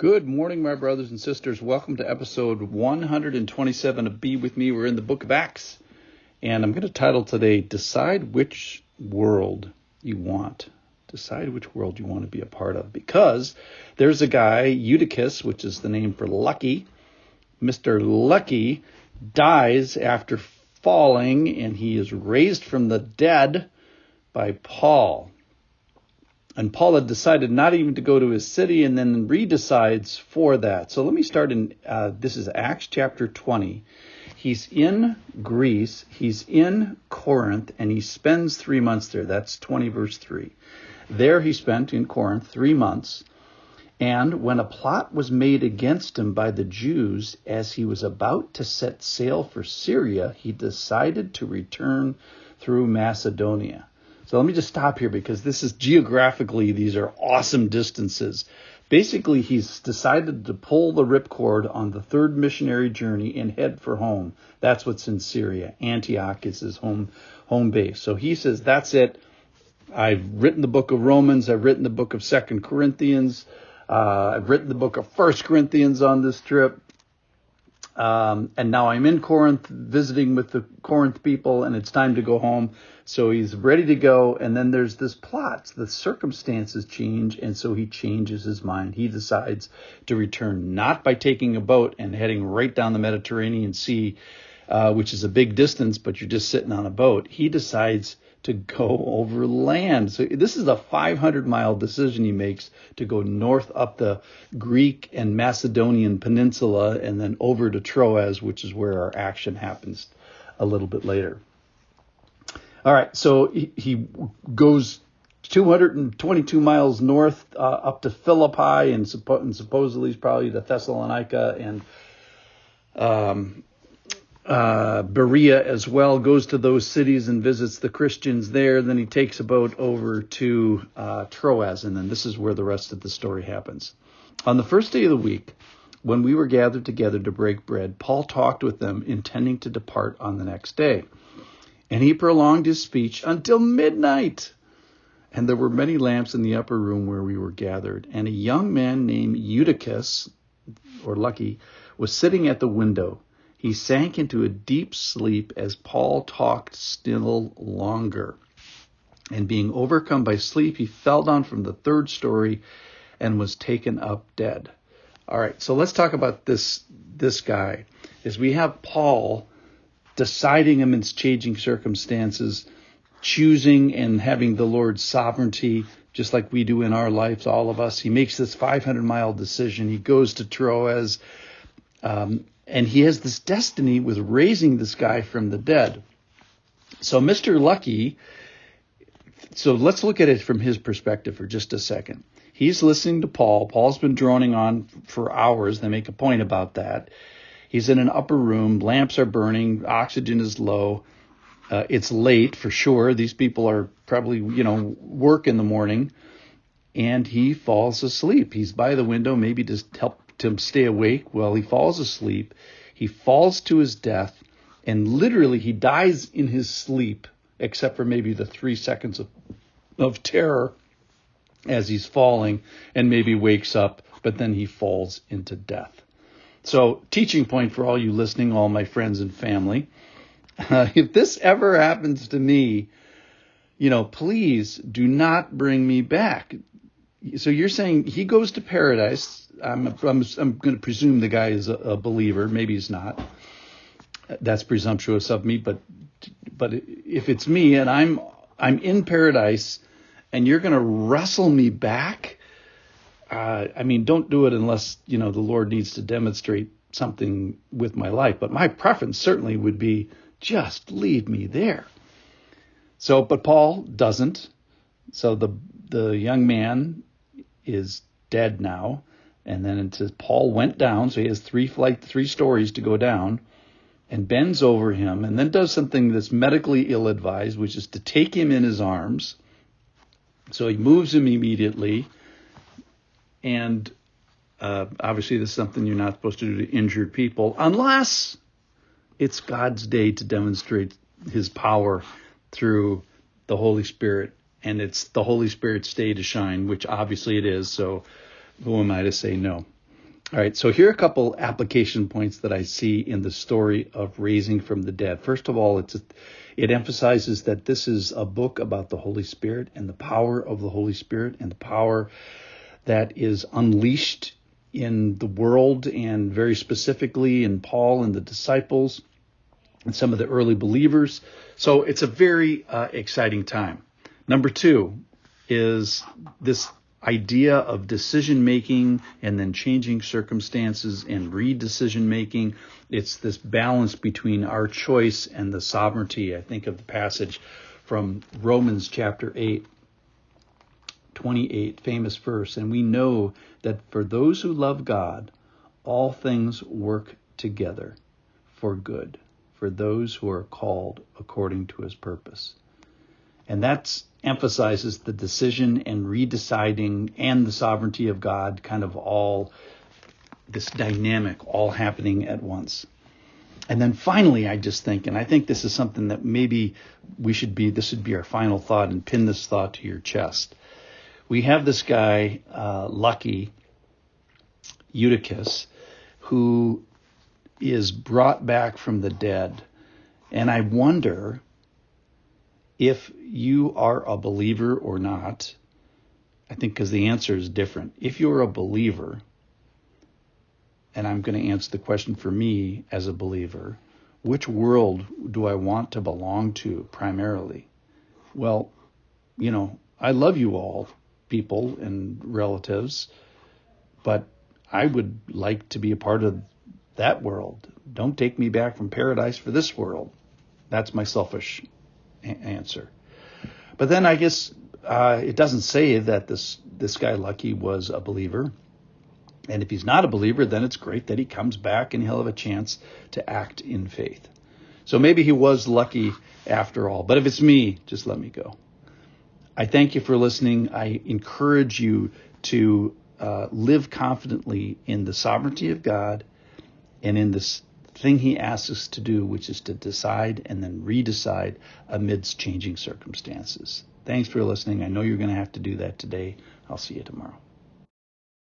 Good morning, my brothers and sisters. Welcome to episode 127 of Be With Me. We're in the book of Acts, and I'm going to title today, Decide Which World You Want. Decide which world you want to be a part of. Because there's a guy, Eutychus, which is the name for Lucky. Mr. Lucky dies after falling, and he is raised from the dead by Paul. And Paul had decided not even to go to his city and then redecides for that. So let me start in, this is Acts chapter 20. He's in Greece, he's in Corinth, and he spends 3 months there. That's 20 verse 3. There he spent in Corinth 3 months. And when a plot was made against him by the Jews as he was about to set sail for Syria, he decided to return through Macedonia. So let me just stop here because this is geographically, these are awesome distances. Basically, he's decided to pull the ripcord on the third missionary journey and head for home. That's what's in Syria. Antioch is his home base. So he says, that's it. I've written the book of Romans. I've written the book of 2 Corinthians. I've written the book of 1 Corinthians on this trip. And now I'm in Corinth visiting with the Corinth people, and it's time to go home. So he's ready to go. And then there's this plot. The circumstances change. And so he changes his mind. He decides to return, not by taking a boat and heading right down the Mediterranean Sea, which is a big distance, but you're just sitting on a boat. He decides to go over land. So this is a 500-mile decision he makes to go north up the Greek and Macedonian peninsula and then over to Troas, which is where our action happens a little bit later. All right, so he goes 222 miles north up to Philippi and supposedly he's probably to Thessalonica and Berea as well, goes to those cities and visits the Christians there. Then he takes a boat over to Troas, and then this is where the rest of the story happens. On the first day of the week, when we were gathered together to break bread, Paul talked with them, intending to depart on the next day. And he prolonged his speech until midnight. And there were many lamps in the upper room where we were gathered. And a young man named Eutychus, or Lucky, was sitting at the window. He sank into a deep sleep as Paul talked still longer. And being overcome by sleep, he fell down from the third story and was taken up dead. All right, so let's talk about this guy. As we have Paul deciding amidst changing circumstances, choosing and having the Lord's sovereignty, just like we do in our lives, all of us. He makes this 500-mile decision. He goes to Troas. And he has this destiny with raising this guy from the dead. So Mr. Lucky, so let's look at it from his perspective for just a second. He's listening to Paul. Paul's been droning on for hours. They make a point about that. He's in an upper room. Lamps are burning. Oxygen is low. It's late for sure. These people are probably, work in the morning. And he falls asleep. He's by the window, maybe just help to stay awake. Well, he falls asleep. He falls to his death, and literally he dies in his sleep, except for maybe the 3 seconds of terror as he's falling, and maybe wakes up, but then he falls into death. So, teaching point for all you listening, all my friends and family, if this ever happens to me, please do not bring me back. So you're saying he goes to paradise. I'm going to presume the guy is a believer. Maybe he's not. That's presumptuous of me. But if it's me and I'm in paradise and you're going to wrestle me back, don't do it unless the Lord needs to demonstrate something with my life. But my preference certainly would be just leave me there. So, but Paul doesn't. So the young man is dead now. And then it says Paul went down. So he has three stories to go down, and bends over him and then does something that's medically ill-advised, which is to take him in his arms. So he moves him immediately. And obviously this is something you're not supposed to do to injured people unless it's God's day to demonstrate his power through the Holy Spirit. And it's the Holy Spirit's day to shine, which obviously it is. So who am I to say no? All right, so here are a couple application points that I see in the story of raising from the dead. First of all, it emphasizes that this is a book about the Holy Spirit and the power of the Holy Spirit and the power that is unleashed in the world, and very specifically in Paul and the disciples and some of the early believers. So it's a very exciting time. Number two is this idea of decision making and then changing circumstances and re-decision making. It's this balance between our choice and the sovereignty. I think of the passage from Romans chapter 8, 28, famous verse. And we know that for those who love God, all things work together for good, for those who are called according to his purpose. And that emphasizes the decision and redeciding and the sovereignty of God, kind of all this dynamic all happening at once. And then finally, I just think, and I think this is something that maybe this would be our final thought, and pin this thought to your chest. We have this guy, Lucky Eutychus, who is brought back from the dead. And I wonder if you are a believer or not. I think because the answer is different. If you're a believer, and I'm going to answer the question for me as a believer, which world do I want to belong to primarily? Well, I love you all, people and relatives, but I would like to be a part of that world. Don't take me back from paradise for this world. That's my selfish answer. But then I guess it doesn't say that this guy Lucky was a believer. And if he's not a believer, then it's great that he comes back and he'll have a chance to act in faith. So maybe he was lucky after all. But if it's me, just let me go. I thank you for listening. I encourage you to live confidently in the sovereignty of God and in this thing he asks us to do, which is to decide and then redecide amidst changing circumstances. Thanks for listening. I know you're going to have to do that today. I'll see you tomorrow.